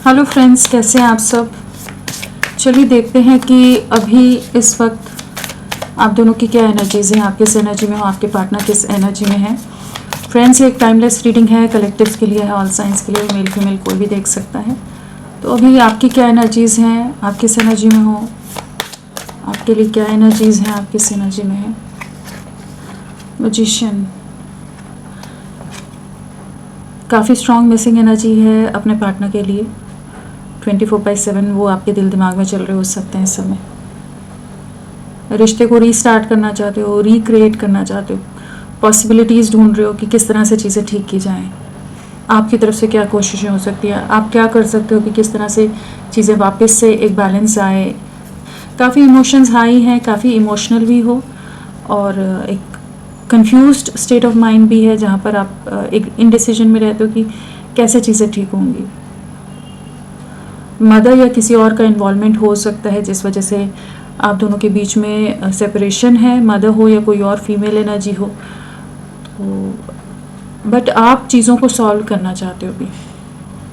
Hello friends, कैसे हैं आप सब। चलिए देखते हैं कि अभी इस वक्त आप दोनों की क्या एनर्जीज़ हैं, आप किस एनर्जी में हो, आपके पार्टनर किस एनर्जी में है। फ्रेंड्स, ये एक टाइमलेस रीडिंग है, कलेक्टिव्स के लिए है, ऑल साइंस के लिए, मेल फीमेल कोई भी देख सकता है। तो अभी आपकी क्या एनर्जीज़ हैं, आप किस एनर्जी में हो, आपके लिए क्या एनर्जीज़ हैं, आप किस एनर्जी में हैं। मैजिशियन, काफ़ी स्ट्रॉन्ग मिसिंग एनर्जी है अपने पार्टनर के लिए। 24/7 वो आपके दिल दिमाग में चल रहे हो सकते हैं इस समय। रिश्ते को रीस्टार्ट करना चाहते हो, रिक्रिएट करना चाहते हो, पॉसिबिलिटीज़ ढूंढ रहे हो कि किस तरह से चीज़ें ठीक की जाएं। आपकी तरफ से क्या कोशिशें हो सकती हैं, आप क्या कर सकते हो कि किस तरह से चीज़ें वापस से एक बैलेंस आए। काफ़ी इमोशंस हाई हैं, काफ़ी इमोशनल भी हो, और एक कंफ्यूज्ड स्टेट ऑफ माइंड भी है जहाँ पर आप एक इनडिसीजन में रहते हो कि कैसे चीज़ें ठीक होंगी। मदर या किसी और का इन्वॉल्वमेंट हो सकता है जिस वजह से आप दोनों के बीच में सेपरेशन है, मदर हो या कोई और फीमेल एनर्जी हो। तो बट आप चीज़ों को सॉल्व करना चाहते हो भी,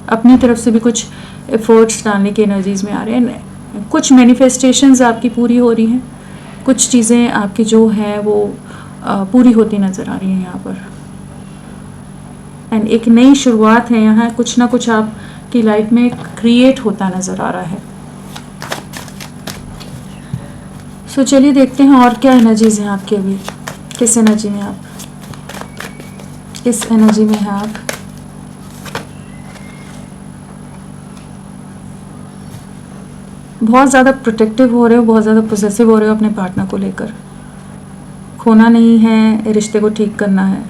अपनी तरफ से भी कुछ एफर्ट्स डालने की एनर्जीज़ में आ रहे हैं। कुछ मैनिफेस्टेशंस आपकी पूरी हो रही हैं, कुछ चीज़ें आपकी जो हैं वो पूरी होती नज़र आ रही हैं यहाँ पर। एंड एक नई शुरुआत है यहाँ, कुछ ना कुछ आपकी लाइफ में क्रिएट होता नज़र आ रहा है। सो चलिए देखते हैं और क्या एनर्जीज हैं आपकी अभी, किस एनर्जी में आप, किस एनर्जी में हैं आप। बहुत ज़्यादा प्रोटेक्टिव हो रहे हो, बहुत ज़्यादा पोजेसिव हो रहे हो अपने पार्टनर को लेकर। खोना नहीं है, रिश्ते को ठीक करना है।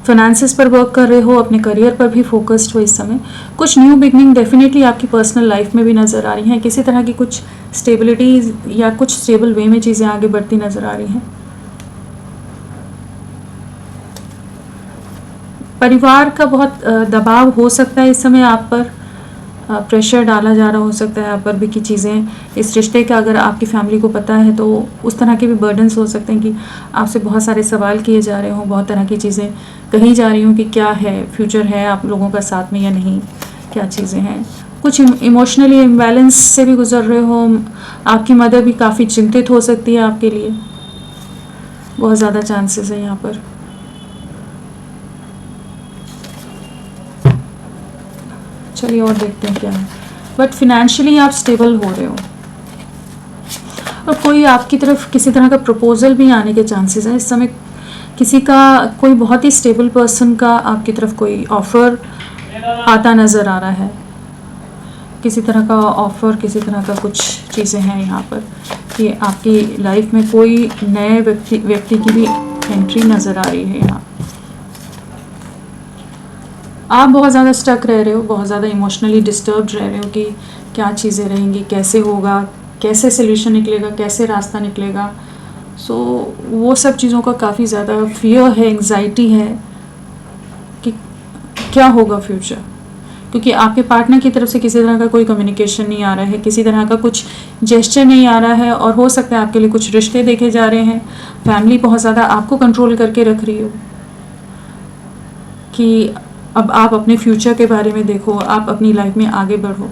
फाइनेंसेस पर वर्क कर रहे हो, अपने करियर पर भी फोकस्ड हो इस समय। कुछ न्यू बिगनिंग डेफिनेटली आपकी पर्सनल लाइफ में भी नज़र आ रही हैं, किसी तरह की कुछ स्टेबिलिटी या कुछ स्टेबल वे में चीज़ें आगे बढ़ती नज़र आ रही हैं। परिवार का बहुत दबाव हो सकता है इस समय आप पर, प्रेशर डाला जा रहा हो सकता है आप पर भी कि चीज़ें इस रिश्ते का, अगर आपकी फैमिली को पता है तो उस तरह के भी बर्डन्स हो सकते हैं कि आपसे बहुत सारे सवाल किए जा रहे हों, बहुत तरह की चीज़ें कही जा रही हों कि क्या है फ्यूचर है आप लोगों का साथ में या नहीं, क्या चीज़ें हैं। कुछ इमोशनली इम्बैलेंस से भी गुजर रहे हो। आपकी मदर भी काफ़ी चिंतित हो सकती है आपके लिए, बहुत ज़्यादा चांसेस है यहाँ पर। चलिए और देखते हैं क्या है। बट फिनेंशियली आप स्टेबल हो रहे हो, और कोई आपकी तरफ किसी तरह का प्रपोजल भी आने के चांसेस हैं इस समय। किसी का, कोई बहुत ही स्टेबल पर्सन का आपकी तरफ कोई ऑफ़र आता नज़र आ रहा है, किसी तरह का ऑफ़र, किसी तरह का कुछ चीज़ें हैं यहाँ पर कि आपकी लाइफ में कोई नए व्यक्ति की भी एंट्री नज़र आ रही है यहाँ। आप बहुत ज़्यादा स्टक रह रहे हो, बहुत ज़्यादा इमोशनली डिस्टर्ब्ड रह रहे हो कि क्या चीज़ें रहेंगी, कैसे होगा, कैसे सोल्यूशन निकलेगा, कैसे रास्ता निकलेगा। सो वो सब चीज़ों का काफ़ी ज़्यादा फियर है, एंग्जाइटी है कि क्या होगा फ्यूचर, क्योंकि आपके पार्टनर की तरफ से किसी तरह का कोई कम्युनिकेशन नहीं आ रहा है, किसी तरह का कुछ जेस्चर नहीं आ रहा है, और हो सकता है आपके लिए कुछ रिश्ते देखे जा रहे हैं। फैमिली बहुत ज़्यादा आपको कंट्रोल करके रख रही हो कि अब आप अपने फ्यूचर के बारे में देखो, आप अपनी लाइफ में आगे बढ़ो।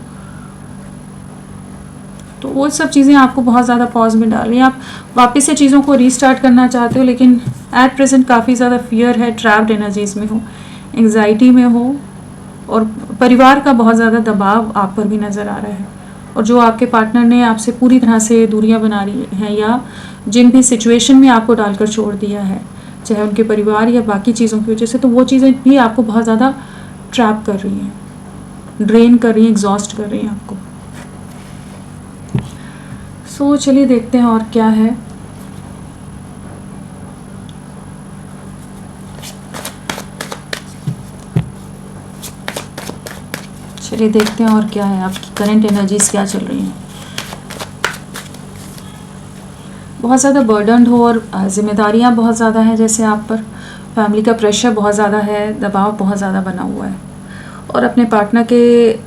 तो वो सब चीज़ें आपको बहुत ज़्यादा पॉज में डाल रही हैं। आप वापस से चीज़ों को रीस्टार्ट करना चाहते हो, लेकिन एट प्रेजेंट काफ़ी ज़्यादा फियर है, ट्रैप्ड एनर्जीज़ में हो, एंग्जाइटी में हो, और परिवार का बहुत ज़्यादा दबाव आप पर भी नज़र आ रहा है। और जो आपके पार्टनर ने आपसे पूरी तरह से दूरियां बना रही हैं, या जिन भी सिचुएशन में आपको डालकर छोड़ दिया है, चाहे उनके परिवार या बाकी चीज़ों की वजह से, तो वो चीज़ें भी आपको बहुत ज़्यादा ट्रैप कर रही हैं, ड्रेन कर रही हैं, एग्जॉस्ट कर रही हैं आपको। सो चलिए देखते हैं और क्या है। चलिए देखते हैं और क्या है, आपकी करंट एनर्जीज क्या चल रही हैं। बहुत ज़्यादा बर्डन्ड हो, और जिम्मेदारियां बहुत ज़्यादा हैं जैसे आप पर, फैमिली का प्रेशर बहुत ज़्यादा है, दबाव बहुत ज़्यादा बना हुआ है, और अपने पार्टनर के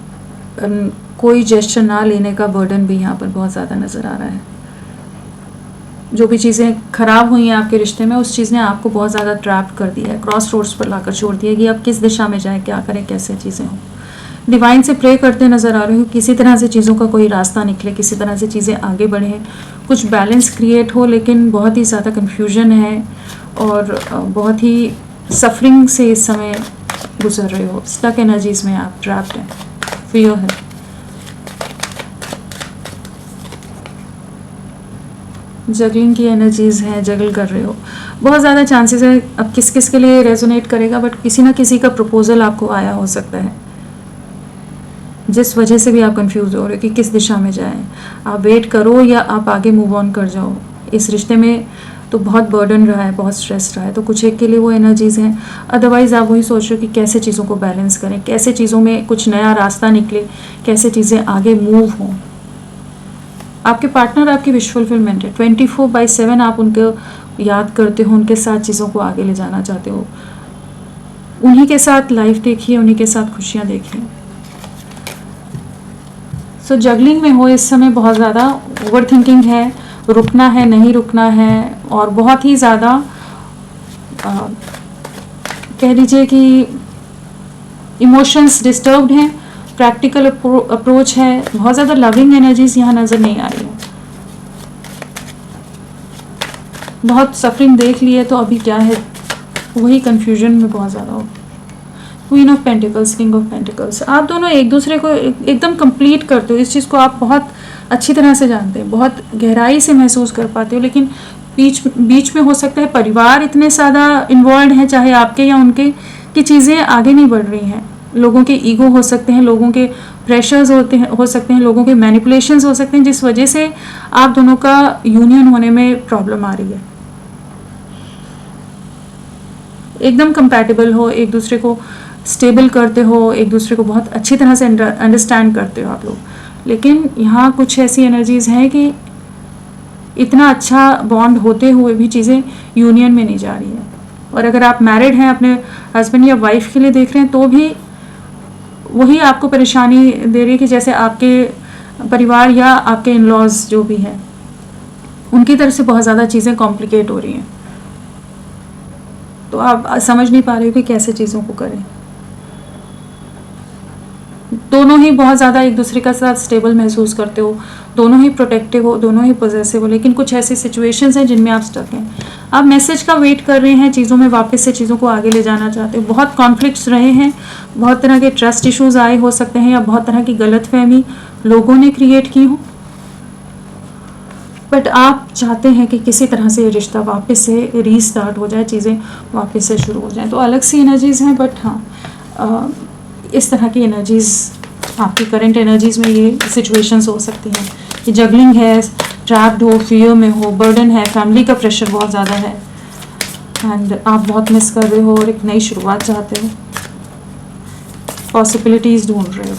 कोई जेस्चर ना लेने का बर्डन भी यहाँ पर बहुत ज़्यादा नज़र आ रहा है। जो भी चीज़ें ख़राब हुई हैं आपके रिश्ते में, उस चीज़ ने आपको बहुत ज़्यादा ट्रैप कर दिया है, क्रॉस रोड्स पर लाकर छोड़ दिया कि अब किस दिशा में जाएं, क्या करें, कैसे चीज़ें हों। डिवाइन से प्रे करते नज़र आ रहे हो, किसी तरह से चीज़ों का कोई रास्ता निकले, किसी तरह से चीज़ें आगे बढ़ें, कुछ बैलेंस क्रिएट हो, लेकिन बहुत ही ज़्यादा कन्फ्यूजन है और बहुत ही सफरिंग से इस समय गुजर रहे हो। स्टक एनर्जीज में आप ट्रैप्ड हैं, फियर है। जगलिंग की एनर्जीज हैं, जगल कर रहे हो, बहुत ज़्यादा चांसेस है। अब किस किस के लिए रेजोनेट करेगा, बट किसी ना किसी का प्रपोजल आपको आया हो सकता है, जिस वजह से भी आप कंफ्यूज हो रहे हो कि किस दिशा में जाएं। आप वेट करो या आप आगे मूव ऑन कर जाओ। इस रिश्ते में तो बहुत बर्डन रहा है, बहुत स्ट्रेस रहा है, तो कुछ एक के लिए वो एनर्जीज़ हैं। अदरवाइज़ आप वही सोच रहे हो कि कैसे चीज़ों को बैलेंस करें, कैसे चीज़ों में कुछ नया रास्ता निकले, कैसे चीज़ें आगे मूव हों। आपके पार्टनर आपकी विश फुलफिलमेंट है। 24/7 आप उनको याद करते हो, उनके साथ चीज़ों को आगे ले जाना चाहते हो, उन्हीं के साथ लाइफ देखिए, उन्हीं के साथ खुशियाँ देखिए। सो जगलिंग में हो इस समय, बहुत ज़्यादा ओवर थिंकिंग है, रुकना है नहीं रुकना है, और बहुत ही ज़्यादा कह लीजिए कि इमोशंस डिस्टर्ब्ड हैं, प्रैक्टिकल अप्रोच है, बहुत ज़्यादा लविंग एनर्जीज यहाँ नज़र नहीं आ रही है। बहुत सफरिंग देख ली है, तो अभी क्या है, वही कन्फ्यूजन में बहुत ज़्यादा हो। Queen of pentacles, king of pentacles, आप दोनों एक दूसरे को एकदम कंप्लीट करते हो। इस चीज़ को आप बहुत अच्छी तरह से जानते हैं, बहुत गहराई से महसूस कर पाते हो, लेकिन बीच में हो सकता है परिवार इतने ज़्यादा इन्वॉल्व हैं, चाहे आपके या उनके, कि चीज़ें आगे नहीं बढ़ रही हैं। लोगों के ईगो हो सकते हैं, लोगों के प्रेशर्स हो सकते हैं, लोगों के मैनिपुलेशंस हो सकते हैं, जिस वजह से आप दोनों का यूनियन होने में प्रॉब्लम आ रही है। एकदम कंपैटिबल हो, एक दूसरे को स्टेबल करते हो, एक दूसरे को बहुत अच्छी तरह से अंडरस्टैंड करते हो आप लोग, लेकिन यहाँ कुछ ऐसी एनर्जीज हैं कि इतना अच्छा बॉन्ड होते हुए भी चीज़ें यूनियन में नहीं जा रही है। और अगर आप मैरिड हैं, अपने हस्बैंड या वाइफ के लिए देख रहे हैं, तो भी वही आपको परेशानी दे रही है कि जैसे आपके परिवार या आपके इन लॉज जो भी हैं, उनकी तरफ से बहुत ज़्यादा चीज़ें कॉम्प्लिकेट हो रही हैं, तो आप समझ नहीं पा रहे हो कि कैसे चीज़ों को करें। दोनों ही बहुत ज़्यादा एक दूसरे का साथ स्टेबल महसूस करते हो, दोनों ही प्रोटेक्टिव हो, दोनों ही पॉजिटिव हो, लेकिन कुछ ऐसी सिचुएशंस हैं जिनमें आप स्टक हैं। आप मैसेज का वेट कर रहे हैं, चीज़ों में वापस से चीज़ों को आगे ले जाना चाहते हो। बहुत कॉन्फ्लिक्ट्स रहे हैं, बहुत तरह के ट्रस्ट इश्यूज आए हो सकते हैं, या बहुत तरह की गलतफहमी लोगों ने क्रिएट की हो, बट आप चाहते हैं कि किसी तरह से ये रिश्ता वापस से रीस्टार्ट हो जाए, चीज़ें वापस से शुरू हो जाएं। तो अलग सी एनर्जीज़ हैं, बट हाँ, इस तरह की एनर्जीज़ आपकी करंट एनर्जीज़ में ये सिचुएशंस हो सकती हैं कि जगलिंग है, ट्रैप्ड हो, फियर में हो, बर्डन है, फैमिली का प्रेशर बहुत ज़्यादा है, एंड आप बहुत मिस कर रहे हो और एक नई शुरुआत चाहते हो, पॉसिबिलिटीज़ ढूंढ रहे हो।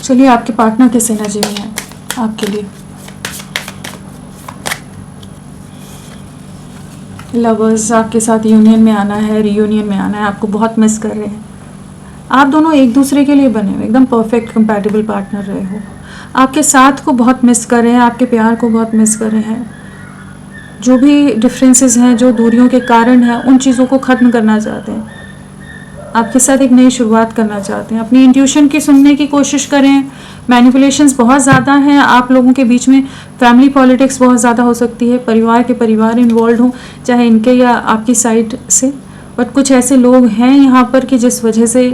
चलिए, आपके पार्टनर किस एनर्जी में है आपके लिए? लवर्स, आपके साथ यूनियन में आना है, रीयूनियन में आना है, आपको बहुत मिस कर रहे हैं। आप दोनों एक दूसरे के लिए बने हो, एकदम परफेक्ट कंपैटिबल पार्टनर रहे हो, आपके साथ को बहुत मिस कर रहे हैं, आपके प्यार को बहुत मिस कर रहे हैं। जो भी डिफरेंसेस हैं, जो दूरियों के कारण हैं, उन चीज़ों को ख़त्म करना चाहते हैं, आपके साथ एक नई शुरुआत करना चाहते हैं। अपनी इंट्यूशन की सुनने की कोशिश करें। मैनिपुलेशंस बहुत ज़्यादा हैं आप लोगों के बीच में, फैमिली पॉलिटिक्स बहुत ज़्यादा हो सकती है, परिवार इन्वॉल्व हों, चाहे इनके या आपकी साइड से, बट कुछ ऐसे लोग हैं यहाँ पर कि जिस वजह से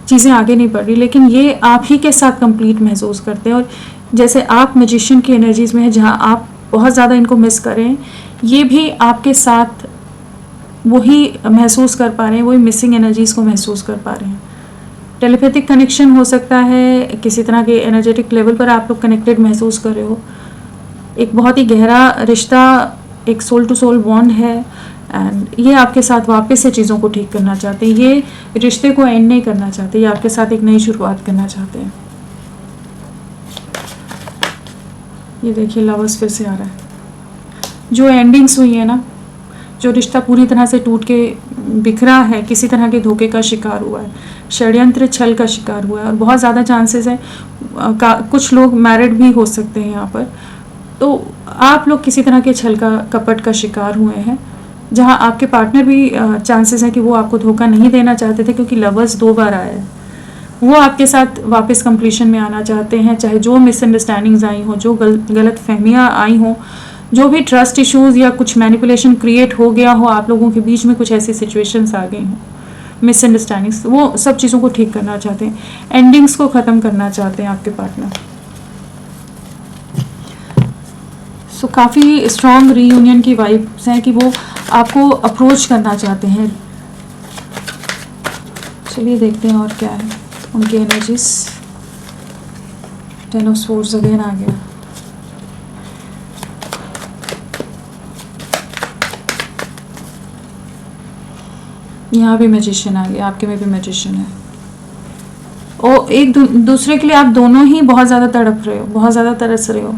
चीज़ें आगे नहीं बढ़ रही, लेकिन ये आप ही के साथ कंप्लीट महसूस करते हैं। और जैसे आप मैजिशियन की एनर्जीज़ में है, जहाँ आप बहुत ज़्यादा इनको मिस कर रहे हैं, ये भी आपके साथ वही महसूस कर पा रहे हैं, वही मिसिंग एनर्जीज़ को महसूस कर पा रहे हैं। टेलीपैथिक कनेक्शन हो सकता है, किसी तरह के एनर्जेटिक लेवल पर आप लोग कनेक्टेड महसूस कर रहे हो। एक बहुत ही गहरा रिश्ता, एक सोल टू सोल बॉन्ड है, एंड ये आपके साथ वापस से चीज़ों को ठीक करना चाहते हैं। ये रिश्ते को एंड नहीं करना चाहते, ये आपके साथ एक नई शुरुआत करना चाहते हैं। ये देखिए, लवर्स फिर से आ रहा है। जो एंडिंग्स हुई है ना, जो रिश्ता पूरी तरह से टूट के बिखरा है, किसी तरह के धोखे का शिकार हुआ है, षड्यंत्र छल का शिकार हुआ है, और बहुत ज़्यादा चांसेस है कुछ लोग मैरिड भी हो सकते हैं यहाँ पर, तो आप लोग किसी तरह के छल का कपट का शिकार हुए हैं, जहाँ आपके पार्टनर भी चांसेस है कि वो आपको धोखा नहीं देना चाहते थे, क्योंकि लवर्स 2 बार आया है। वो आपके साथ वापस कंप्लीशन में आना चाहते हैं, चाहे जो मिसअंडरस्टैंडिंग्स आई हो, जो गलत फहमियाँ आई हों, जो भी ट्रस्ट इश्यूज या कुछ मैनिपुलेशन क्रिएट हो गया हो, आप लोगों के बीच में कुछ ऐसी सिचुएशंस आ गई हों, मिसअंडरस्टैंडिंग्स, वो सब चीज़ों को ठीक करना चाहते हैं, एंडिंग्स को ख़त्म करना चाहते हैं आपके पार्टनर। सो काफ़ी स्ट्रॉन्ग रीयूनियन की वाइब्स हैं कि वो आपको अप्रोच करना चाहते हैं। चलिए देखते हैं और क्या है उनकी एनर्जीज। 10 ऑफ स्वॉर्ड्स अगेन आ गया। यहाँ भी मैजिशियन आ गया, आपके में भी मैजिशियन है। और एक दूसरे के लिए आप दोनों ही बहुत ज़्यादा तड़प रहे हो, बहुत ज़्यादा तरस रहे हो,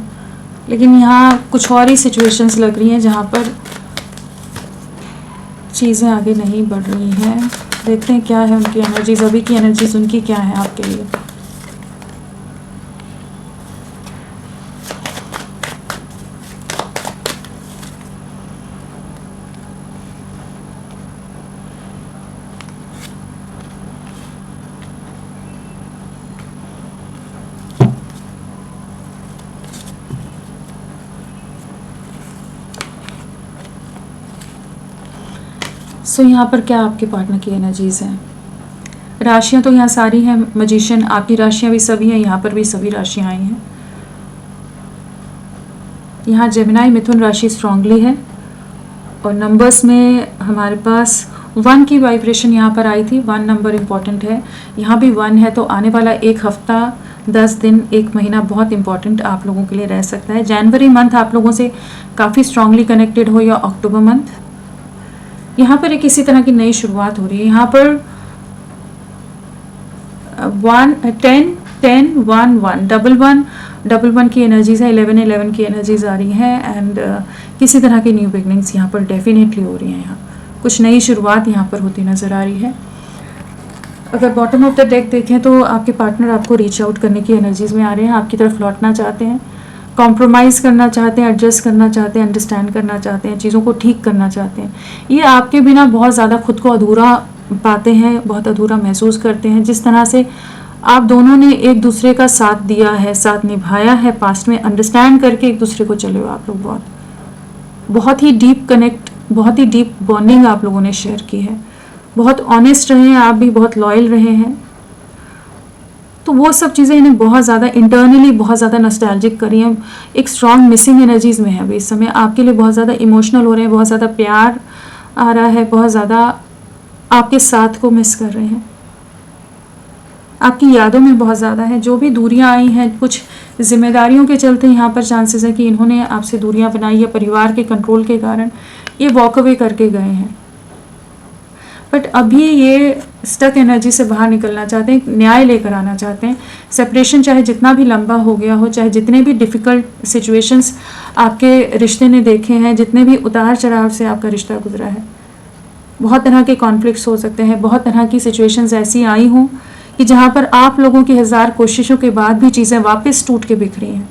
लेकिन यहाँ कुछ और ही सिचुएशंस लग रही हैं जहाँ पर चीज़ें आगे नहीं बढ़ रही हैं। देखते हैं क्या है उनकी एनर्जीज, अभी की एनर्जीज उनकी क्या है आपके लिए। सो यहाँ पर क्या आपके पार्टनर की एनर्जीज हैं। राशियाँ तो यहाँ सारी हैं, मजिशियन, आपकी राशियाँ भी सभी हैं, यहाँ पर भी सभी राशियाँ आई हैं। यहाँ जेमिनाई मिथुन राशि स्ट्रांगली है और नंबर्स में हमारे पास 1 की वाइब्रेशन यहाँ पर आई थी। 1 नंबर इम्पॉर्टेंट है, यहाँ भी 1 है, तो आने वाला एक हफ्ता, 10 दिन, एक महीना बहुत इंपॉर्टेंट आप लोगों के लिए रह सकता है। जनवरी मंथ आप लोगों से काफ़ी स्ट्रांगली कनेक्टेड हो, या अक्टूबर मंथ, यहाँ पर एक इसी तरह की नई शुरुआत हो रही है। यहाँ पर 11 की एनर्जीज है, 11 की एनर्जीज आ रही है, एंड किसी तरह की न्यू बिगनिंग्स यहाँ पर डेफिनेटली हो रही हैं। यहाँ कुछ नई शुरुआत यहाँ पर होती नज़र आ रही है। अगर बॉटम ऑफ द डेक देखें तो आपके पार्टनर आपको रीच आउट करने की एनर्जीज में आ रहे हैं, आपकी तरफ लौटना चाहते हैं, कॉम्प्रोमाइज़ करना चाहते हैं, एडजस्ट करना चाहते हैं, अंडरस्टैंड करना चाहते हैं, चीज़ों को ठीक करना चाहते हैं। ये आपके बिना बहुत ज़्यादा खुद को अधूरा पाते हैं, बहुत अधूरा महसूस करते हैं। जिस तरह से आप दोनों ने एक दूसरे का साथ दिया है, साथ निभाया है पास्ट में, अंडरस्टैंड करके एक दूसरे को चले हो आप लोग, बहुत ही डीप कनेक्ट, बहुत ही डीप बॉन्डिंग आप लोगों ने शेयर की है। बहुत ऑनेस्ट रहे हैं आप भी, बहुत लॉयल रहे हैं। तो वो सब चीज़ें इन्हें बहुत ज़्यादा इंटरनली बहुत ज़्यादा नॉस्टैल्जिक करी हैं। एक स्ट्रॉन्ग मिसिंग एनर्जीज में है अभी इस समय, आपके लिए बहुत ज़्यादा इमोशनल हो रहे हैं, बहुत ज़्यादा प्यार आ रहा है, बहुत ज़्यादा आपके साथ को मिस कर रहे हैं, आपकी यादों में बहुत ज़्यादा है। जो भी दूरियां आई हैं, कुछ जिम्मेदारियों के चलते यहाँ पर चांसेस है कि इन्होंने आपसे दूरियां बनाई, या परिवार के कंट्रोल के कारण ये वॉक अवे करके गए हैं। बट अभी ये स्टक एनर्जी से बाहर निकलना चाहते हैं, न्याय लेकर आना चाहते हैं। सेपरेशन चाहे जितना भी लंबा हो गया हो, चाहे जितने भी डिफ़िकल्ट सिचुएशंस आपके रिश्ते ने देखे हैं, जितने भी उतार चढ़ाव से आपका रिश्ता गुजरा है, बहुत तरह के कॉन्फ्लिक्ट्स हो सकते हैं, बहुत तरह की सिचुएशंस ऐसी आई हों कि जहाँ पर आप लोगों की 1000 कोशिशों के बाद भी चीज़ें वापस टूट के बिखरी हैं।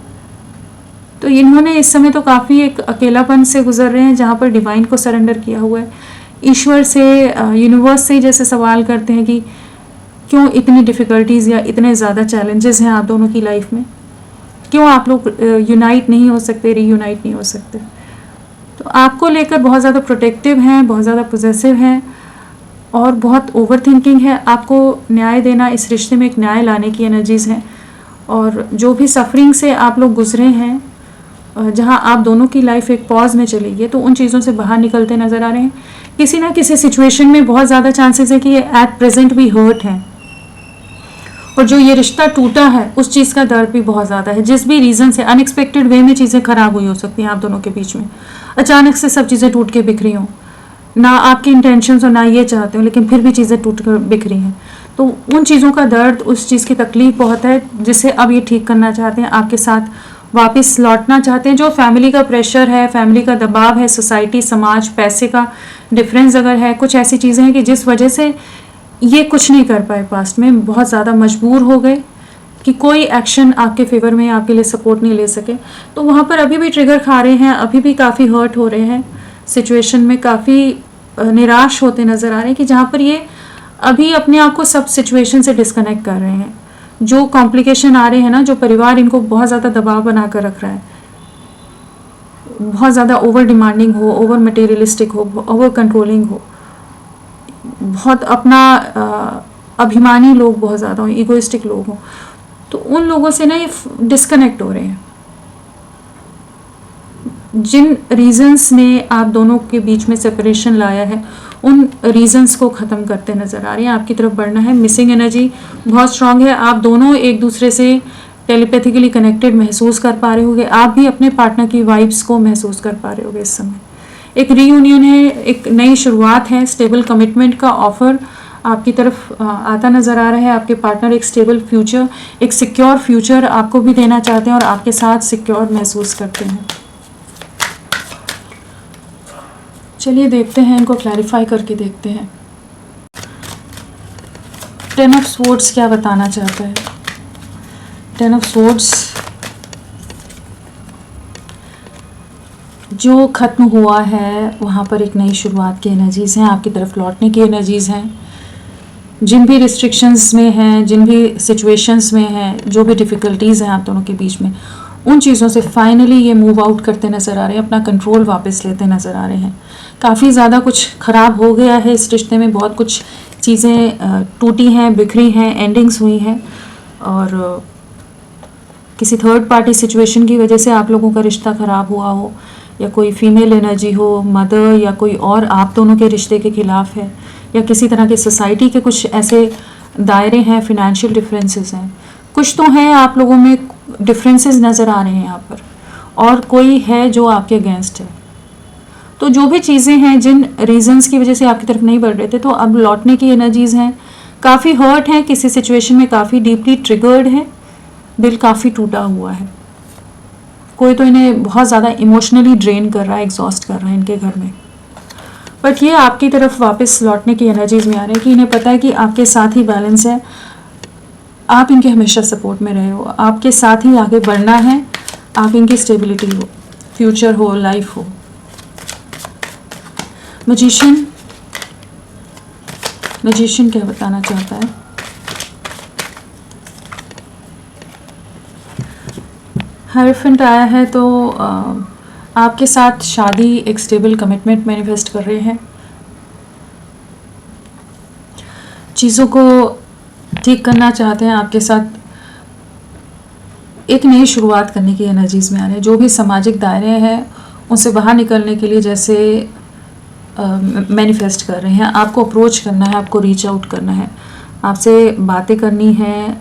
तो इन्होंने इस समय तो काफ़ी एक अकेलापन से गुजर रहे हैं, जहाँ पर डिवाइन को सरेंडर किया हुआ है, यूनिवर्स से जैसे सवाल करते हैं कि क्यों इतनी डिफ़िकल्टीज़ या इतने ज़्यादा चैलेंजेस हैं आप दोनों की लाइफ में, क्यों आप लोग यूनाइट नहीं हो सकते, रीयूनाइट नहीं हो सकते। तो आपको लेकर बहुत ज़्यादा प्रोटेक्टिव हैं, बहुत ज़्यादा पोजेसिव हैं, और बहुत ओवर थिंकिंग है। आपको न्याय देना, इस रिश्ते में एक न्याय लाने की एनर्जीज़ हैं। और जो भी सफरिंग से आप लोग गुजरे हैं, जहां आप दोनों की लाइफ एक पॉज में चली गई, तो उन चीज़ों से बाहर निकलते नज़र आ रहे हैं। किसी ना किसी सिचुएशन में बहुत ज़्यादा चांसेस है कि ये एट प्रेजेंट भी हर्ट हैं, और जो ये रिश्ता टूटा है उस चीज़ का दर्द भी बहुत ज़्यादा है। जिस भी रीज़न से अनएक्सपेक्टेड वे में चीज़ें ख़राब हुई हो सकती हैं आप दोनों के बीच में, अचानक से सब चीज़ें टूट के बिखरी हों, ना आपकी इंटेंशंस हो, ना ये चाहते हो, लेकिन फिर भी चीज़ें टूट कर बिखरी हैं। तो उन चीज़ों का दर्द, उस चीज़ की तकलीफ बहुत है, जिसे अब ये ठीक करना चाहते हैं, आपके साथ वापस लौटना चाहते हैं। जो फैमिली का प्रेशर है, फैमिली का दबाव है, सोसाइटी, समाज, पैसे का डिफरेंस अगर है, कुछ ऐसी चीज़ें हैं कि जिस वजह से ये कुछ नहीं कर पाए, पास्ट में बहुत ज़्यादा मजबूर हो गए कि कोई एक्शन आपके फेवर में, आपके लिए सपोर्ट नहीं ले सके। तो वहाँ पर अभी भी ट्रिगर खा रहे हैं, अभी भी काफ़ी हर्ट हो रहे हैं, सिचुएशन में काफ़ी निराश होते नज़र आ रहे हैं कि जहाँ पर ये अभी अपने आप को सब सिचुएशन से डिस्कनेक्ट कर रहे हैं। जो कॉम्प्लिकेशन आ रहे हैं ना, जो परिवार इनको बहुत ज़्यादा दबाव बना कर रख रहा है, बहुत ज़्यादा ओवर डिमांडिंग हो, ओवर मटेरियलिस्टिक हो, ओवर कंट्रोलिंग हो, बहुत अपना अभिमानी लोग बहुत ज़्यादा हों, ईगोइस्टिक लोग हों, तो उन लोगों से ना ये डिस्कनेक्ट हो रहे हैं। जिन रीजंस ने आप दोनों के बीच में सेपरेशन लाया है, उन रीजंस को ख़त्म करते नज़र आ रहे हैं। आपकी तरफ बढ़ना है। मिसिंग एनर्जी बहुत स्ट्रांग है। आप दोनों एक दूसरे से टेलीपैथिकली कनेक्टेड महसूस कर पा रहे होगे। आप भी अपने पार्टनर की वाइब्स को महसूस कर पा रहे होगे इस समय। एक रीयूनियन है, एक नई शुरुआत है, स्टेबल कमिटमेंट का ऑफर आपकी तरफ आता नज़र आ रहा है। आपके पार्टनर एक स्टेबल फ्यूचर, एक सिक्योर फ्यूचर आपको भी देना चाहते हैं और आपके साथ सिक्योर महसूस करते हैं। चलिए देखते हैं, इनको क्लैरिफाई करके देखते हैं। 10 ऑफ स्वॉर्ड्स क्या बताना चाहता है? 10 ऑफ स्वॉर्ड्स जो ख़त्म हुआ है वहाँ पर एक नई शुरुआत की एनर्जीज़ हैं, आपकी तरफ लौटने की एनर्जीज़ हैं। जिन भी रिस्ट्रिक्शंस में हैं, जिन भी सिचुएशंस में हैं, जो भी डिफ़िकल्टीज़ हैं आप दोनों के बीच में, उन चीज़ों से फाइनली ये मूव आउट करते नज़र आ रहे हैं, अपना कंट्रोल वापस लेते नज़र आ रहे हैं। काफ़ी ज़्यादा कुछ ख़राब हो गया है इस रिश्ते में, बहुत कुछ चीज़ें टूटी हैं, बिखरी हैं, एंडिंग्स हुई हैं, और किसी थर्ड पार्टी सिचुएशन की वजह से आप लोगों का रिश्ता ख़राब हुआ हो, या कोई फीमेल एनर्जी हो, मदर या कोई और आप दोनों के रिश्ते के ख़िलाफ़ है, या किसी तरह के सोसाइटी के कुछ ऐसे दायरे हैं, फिनेंशियल डिफरेंसेस हैं, कुछ तो हैं आप लोगों में डिफरेंसेस नज़र आ रहे हैं यहाँ पर, और कोई है जो आपके अगेंस्ट है। तो जो भी चीज़ें हैं, जिन रीजंस की वजह से आपकी तरफ नहीं बढ़ रहे थे, तो अब लौटने की एनर्जीज़ हैं। काफ़ी हर्ट हैं, किसी सिचुएशन में काफ़ी डीपली ट्रिगर्ड है, दिल काफ़ी टूटा हुआ है। कोई तो इन्हें बहुत ज़्यादा इमोशनली ड्रेन कर रहा है, एग्जॉस्ट कर रहा है इनके घर में, बट ये आपकी तरफ वापस लौटने की एनर्जीज़ में आ रहे हैं कि इन्हें पता है कि आपके साथ ही बैलेंस है, आप इनके हमेशा सपोर्ट में रहे हो, आपके साथ ही आगे बढ़ना है, आप इनकी स्टेबिलिटी हो, फ्यूचर हो, लाइफ हो। मैजिशियन क्या बताना चाहता है? हायरोफेंट आया है, तो आपके साथ शादी, एक स्टेबल कमिटमेंट मैनिफेस्ट कर रहे हैं। चीज़ों को ठीक करना चाहते हैं, आपके साथ एक नई शुरुआत करने की एनर्जीज़ में आ रहे हैं। जो भी सामाजिक दायरे हैं उनसे बाहर निकलने के लिए जैसे मैनिफेस्ट कर रहे हैं। आपको अप्रोच करना है, आपको रीच आउट करना है, आपसे बातें करनी है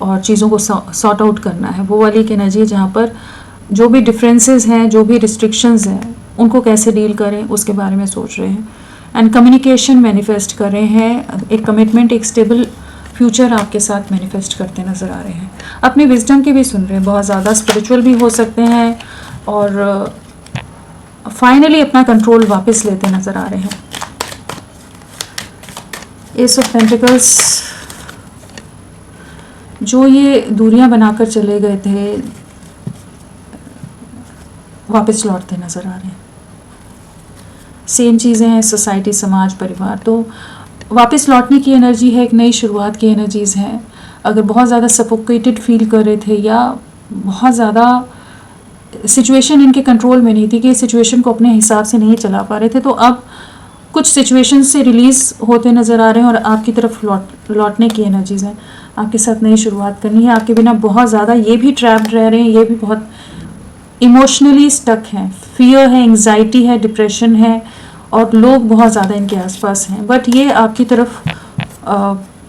और चीज़ों को सॉर्ट आउट करना है। वो वाली एक एनर्जी है जहाँ पर जो भी डिफरेंसेस हैं, जो भी रिस्ट्रिक्शंस हैं, उनको कैसे डील करें उसके बारे में सोच रहे हैं। एंड कम्युनिकेशन मैनिफेस्ट कर रहे हैं, एक कमिटमेंट, एक स्टेबल फ्यूचर आपके साथ मैनिफेस्ट करते नज़र आ रहे हैं। अपनी विजडम की भी सुन रहे हैं, बहुत ज़्यादा स्पिरिचुअल भी हो सकते हैं, और फाइनली अपना कंट्रोल वापस लेते नज़र आ रहे हैं। एस ऑफ पेंटिकल्स, जो ये दूरियां बनाकर चले गए थे, वापस लौटते नज़र आ रहे हैं। सेम चीज़ें हैं, सोसाइटी, समाज, परिवार, तो वापस लौटने की एनर्जी है, एक नई शुरुआत की एनर्जीज़ हैं। अगर बहुत ज़्यादा सफोकेटेड फील कर रहे थे या बहुत ज़्यादा सिचुएशन इनके कंट्रोल में नहीं थी, कि सिचुएशन को अपने हिसाब से नहीं चला पा रहे थे, तो अब कुछ सिचुएशन से रिलीज़ होते नज़र आ रहे हैं और आपकी तरफ लौटने की एनर्जीज़ हैं। आपके साथ नई शुरुआत करनी है, आपके बिना बहुत ज़्यादा ये भी ट्रैप्ड रह रहे हैं, ये भी बहुत इमोशनली स्टक हैं, फियर है, एंग्जाइटी है, डिप्रेशन है, और लोग बहुत ज़्यादा इनके आसपास हैं, बट ये आपकी तरफ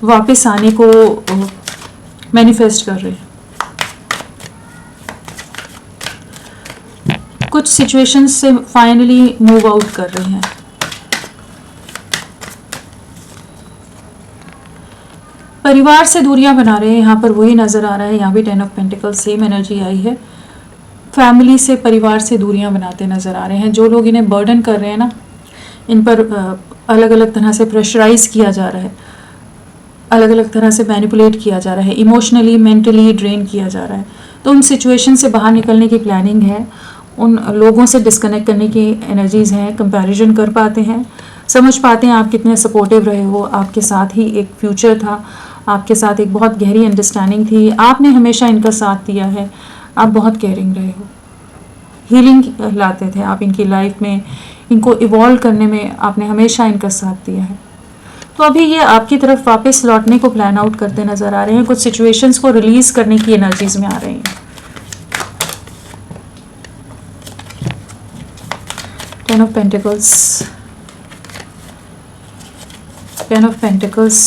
वापस आने को मैनिफेस्ट कर रहे हैं। कुछ सिचुएशंस से फाइनली मूव आउट कर रहे हैं। परिवार से दूरियां बना रहे हैं, यहाँ पर वही नज़र आ रहा है। यहाँ भी 10 ऑफ पेंटिकल्स, सेम एनर्जी आई है। फैमिली से, परिवार से दूरियां बनाते नज़र आ रहे हैं। जो लोग इन्हें बर्डन कर रहे हैं ना, इन पर अलग अलग तरह से प्रेशराइज किया जा रहा है, अलग अलग तरह से मैनिपुलेट किया जा रहा है, इमोशनली, मेंटली ड्रेन किया जा रहा है, तो उन सिचुएशन से बाहर निकलने की प्लानिंग है। उन लोगों से डिस्कनेक्ट करने की एनर्जीज़ हैं, कंपैरिजन कर पाते हैं, समझ पाते हैं आप कितने सपोर्टिव रहे हो, आपके साथ ही एक फ्यूचर था, आपके साथ एक बहुत गहरी अंडरस्टैंडिंग थी, आपने हमेशा इनका साथ दिया है, आप बहुत केयरिंग रहे हो, हीलिंग लाते थे आप इनकी लाइफ में, इनको इवॉल्व करने में आपने हमेशा इनका साथ दिया है। तो अभी ये आपकी तरफ वापस लौटने को प्लान आउट करते नज़र आ रहे हैं, कुछ सिचुएशंस को रिलीज़ करने की एनर्जीज में आ रही हैं। 10 of Pentacles, 10 of Pentacles,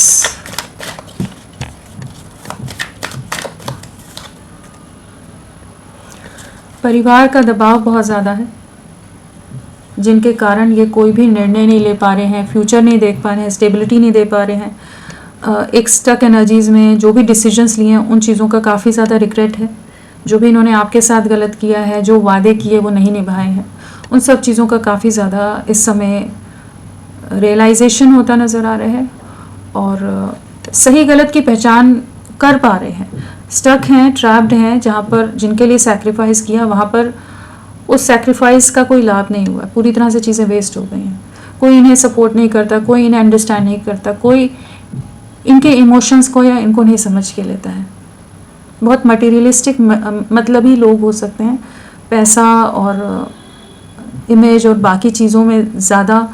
परिवार का दबाव बहुत ज़्यादा है, जिनके कारण ये कोई भी निर्णय नहीं ले पा रहे हैं, फ्यूचर नहीं देख पा रहे हैं, स्टेबिलिटी नहीं दे पा रहे हैं। एक स्टक एनर्जीज़ में जो भी डिसीजंस लिए हैं उन चीज़ों का काफ़ी ज़्यादा रिग्रेट है। जो भी इन्होंने आपके साथ गलत किया है, जो वादे किए वो नहीं निभाए हैं, उन सब चीज़ों का काफ़ी ज़्यादा इस समय रियलाइजेशन होता नज़र आ रहा है और सही गलत की पहचान कर पा रहे हैं। स्टक हैं, ट्रैप्ड हैं, जहाँ पर जिनके लिए सैक्रिफाइस किया वहाँ पर उस सैक्रिफाइस का कोई लाभ नहीं हुआ, पूरी तरह से चीज़ें वेस्ट हो गई हैं। कोई इन्हें सपोर्ट नहीं करता, कोई इन्हें अंडरस्टैंड नहीं करता, कोई इनके इमोशंस को या इनको नहीं समझ के लेता है। बहुत मटेरियलिस्टिक मतलबी लोग हो सकते हैं, पैसा और इमेज और बाकी चीज़ों में ज़्यादा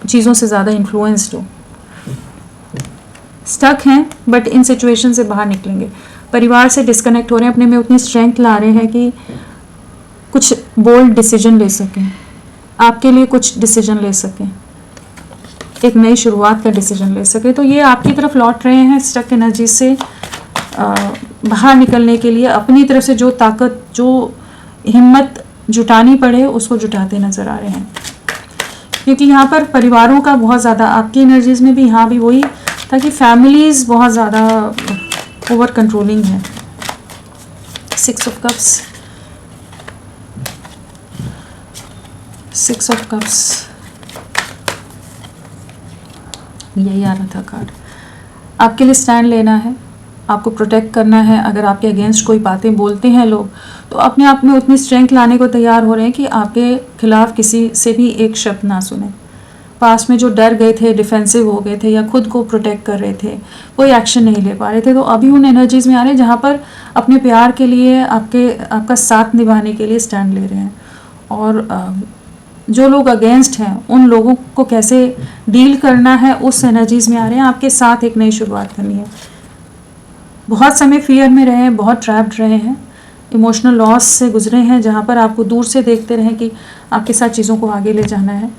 चीज़ों से ज़्यादा इन्फ्लुएंस्ड हो। स्टक हैं बट इन सिचुएशन से बाहर निकलेंगे। परिवार से डिस्कनेक्ट हो रहे हैं, अपने में उतनी स्ट्रेंथ ला रहे हैं कि कुछ बोल्ड डिसीजन ले सकें, आपके लिए कुछ डिसीजन ले सकें, एक नई शुरुआत का डिसीजन ले सकें। तो ये आपकी तरफ लौट रहे हैं स्टक एनर्जी से बाहर निकलने के लिए। अपनी तरफ से जो ताकत, जो हिम्मत जुटानी पड़े उसको जुटाते नज़र आ रहे हैं, क्योंकि यहाँ पर परिवारों का बहुत ज़्यादा आपकी एनर्जीज़ में भी यहाँ भी वही था कि फैमिलीज़ बहुत ज़्यादा ओवर कंट्रोलिंग है। 6 of Cups, 6 of Cups, यही आ रहा था कार्ड। आपके लिए स्टैंड लेना है, आपको प्रोटेक्ट करना है। अगर आपके अगेंस्ट कोई बातें बोलते हैं लोग, तो अपने आप में उतनी स्ट्रेंथ लाने को तैयार हो रहे हैं कि आपके खिलाफ किसी से भी एक शब्द ना सुने। पास में जो डर गए थे, डिफेंसिव हो गए थे या खुद को प्रोटेक्ट कर रहे थे, कोई एक्शन नहीं ले पा रहे थे, तो अभी उन एनर्जीज़ में आ रहे हैं जहाँ पर अपने प्यार के लिए, आपका साथ निभाने के लिए स्टैंड ले रहे हैं। और जो लोग अगेंस्ट हैं उन लोगों को कैसे डील करना है उस एनर्जीज़ में आ रहे हैं। आपके साथ एक नई शुरुआत करनी है। बहुत समय फियर में रहे हैं, बहुत ट्रैप्ड रहे हैं, इमोशनल लॉस से गुजरे हैं, जहाँ पर आपको दूर से देखते रहें कि आपके साथ चीज़ों को आगे ले जाना है।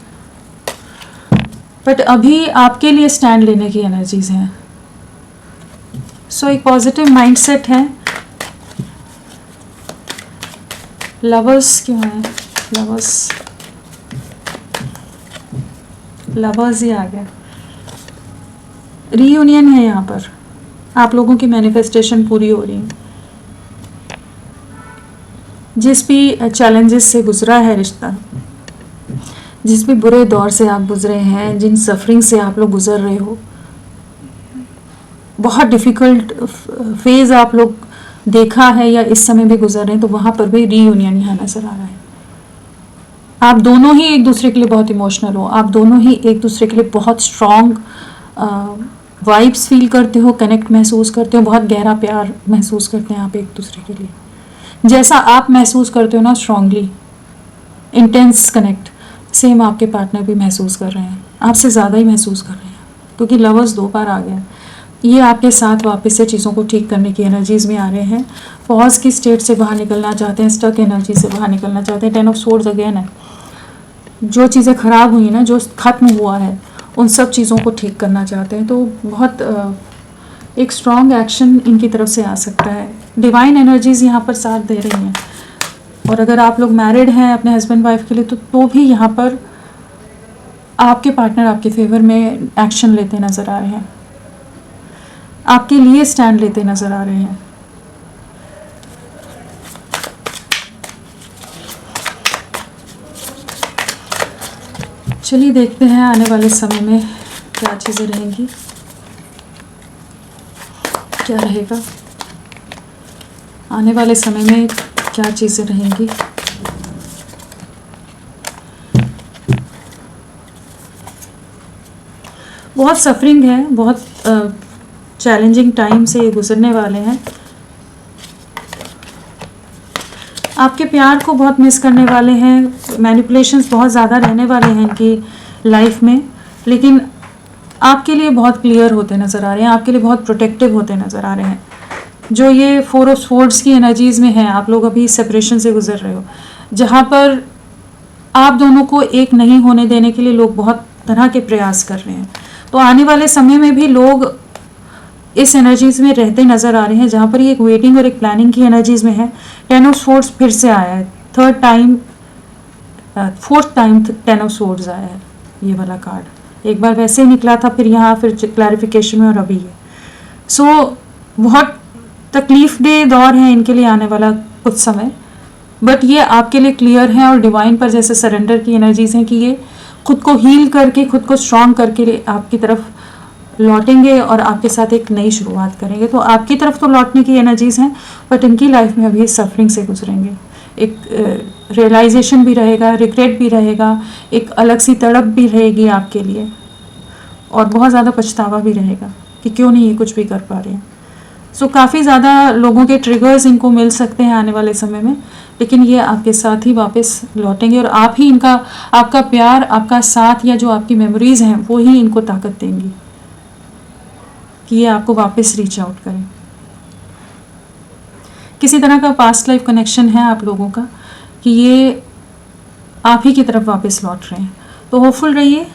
बट अभी आपके लिए स्टैंड लेने की एनर्जीज़ हैं। सो एक पॉजिटिव माइंडसेट है। लवर्स क्यों है? लवर्स ही आ गया। रीयूनियन है यहाँ पर, आप लोगों की मैनिफेस्टेशन पूरी हो रही है। जिस भी चैलेंजेस से गुजरा है रिश्ता, जिस भी बुरे दौर से आप गुजरे हैं, जिन सफरिंग से आप लोग गुजर रहे हो, बहुत डिफ़िकल्ट फेज़ आप लोग देखा है या इस समय भी गुजर रहे हैं, तो वहाँ पर भी रीयूनियन यहाँ नज़र आ रहा है। आप दोनों ही एक दूसरे के लिए बहुत इमोशनल हो, आप दोनों ही एक दूसरे के लिए बहुत स्ट्रॉन्ग वाइब्स फील करते हो, कनेक्ट महसूस करते हो, बहुत गहरा प्यार महसूस करते हैं आप एक दूसरे के लिए। जैसा आप महसूस करते हो ना स्ट्रांगली, इंटेंस कनेक्ट, सेम आपके पार्टनर भी महसूस कर रहे हैं, आपसे ज़्यादा ही महसूस कर रहे हैं, क्योंकि लवर्स 2 बार आ गया। ये आपके साथ वापस से चीज़ों को ठीक करने की एनर्जीज़ में आ रहे हैं। पॉज की स्टेट से बाहर निकलना चाहते हैं, स्टक एनर्जी से बाहर निकलना चाहते हैं। 10 of Swords अगेन है। जो चीज़ें ख़राब हुई ना, जो ख़त्म हुआ है, उन सब चीज़ों को ठीक करना चाहते हैं। तो बहुत एक स्ट्रॉन्ग एक्शन इनकी तरफ से आ सकता है। डिवाइन एनर्जीज़ यहाँ पर साथ दे रही हैं। और अगर आप लोग मैरिड हैं अपने हस्बैंड वाइफ के लिए, तो भी यहाँ पर आपके पार्टनर आपके फेवर में एक्शन लेते नज़र आ रहे हैं, आपके लिए स्टैंड लेते नज़र आ रहे हैं। चलिए देखते हैं आने वाले समय में क्या चीज़ें रहेंगी, क्या रहेगा आने वाले समय में, क्या चीज़ें रहेंगी। बहुत सफरिंग है, बहुत चैलेंजिंग टाइम से ये गुजरने वाले हैं। आपके प्यार को बहुत मिस करने वाले हैं, मैनिपुलेशंस बहुत ज़्यादा रहने वाले हैं इनकी लाइफ में, लेकिन आपके लिए बहुत क्लियर होते नज़र आ रहे हैं, आपके लिए बहुत प्रोटेक्टिव होते नज़र आ रहे हैं। जो ये 4 ऑफ स्वॉर्ड्स की एनर्जीज़ में हैं, आप लोग अभी सेपरेशन से गुजर रहे हो, जहाँ पर आप दोनों को एक नहीं होने देने के लिए लोग बहुत तरह के प्रयास कर रहे हैं। तो आने वाले समय में भी लोग इस एनर्जीज़ में रहते नज़र आ रहे हैं, जहाँ पर ये एक वेटिंग और एक प्लानिंग की एनर्जीज़ में है। 10 ऑफ स्वॉर्ड्स फिर से आया है, फोर्थ टाइम 10 ऑफ स्वॉर्ड्स आया है ये वाला कार्ड। एक बार वैसे ही निकला था, फिर यहाँ फिर क्लैरिफिकेशन में, और अभी है। सो बहुत तकलीफ दे दौर है इनके लिए आने वाला कुछ समय, बट ये आपके लिए क्लियर है और डिवाइन पर जैसे सरेंडर की एनर्जीज हैं कि ये खुद को हील करके, खुद को स्ट्रांग करके आपकी तरफ लौटेंगे और आपके साथ एक नई शुरुआत करेंगे। तो आपकी तरफ तो लौटने की एनर्जीज हैं, बट इनकी लाइफ में अभी सफरिंग से गुजरेंगे। एक रियलाइजेशन भी रहेगा, रिग्रेट भी रहेगा, एक अलग सी तड़प भी रहेगी आपके लिए, और बहुत ज़्यादा पछतावा भी रहेगा कि क्यों नहीं ये कुछ भी कर पा रहे हैं। सो काफ़ी ज़्यादा लोगों के ट्रिगर्स इनको मिल सकते हैं आने वाले समय में, लेकिन ये आपके साथ ही वापस लौटेंगे, और आप ही इनका, आपका प्यार, आपका साथ, या जो आपकी मेमोरीज़ हैं वो ही इनको ताकत देंगी कि ये आपको वापस रीच आउट करें। किसी तरह का पास्ट लाइफ कनेक्शन है आप लोगों का कि ये आप ही की तरफ वापस लौट रहे हैं। तो होपफुल रहिए।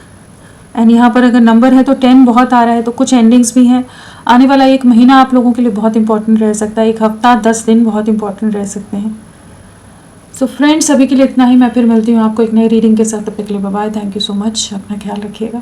एंड यहाँ पर अगर नंबर है तो 10 बहुत आ रहा है, तो कुछ एंडिंग्स भी हैं। आने वाला एक महीना आप लोगों के लिए बहुत इंपॉर्टेंट रह सकता है, एक हफ्ता 10 दिन बहुत इंपॉर्टेंट रह सकते हैं। सो फ्रेंड्स, अभी के लिए इतना ही। मैं फिर मिलती हूँ आपको एक नई रीडिंग के साथ। तब तक के लिए bye bye. Thank you so much. अपना ख्याल रखिएगा।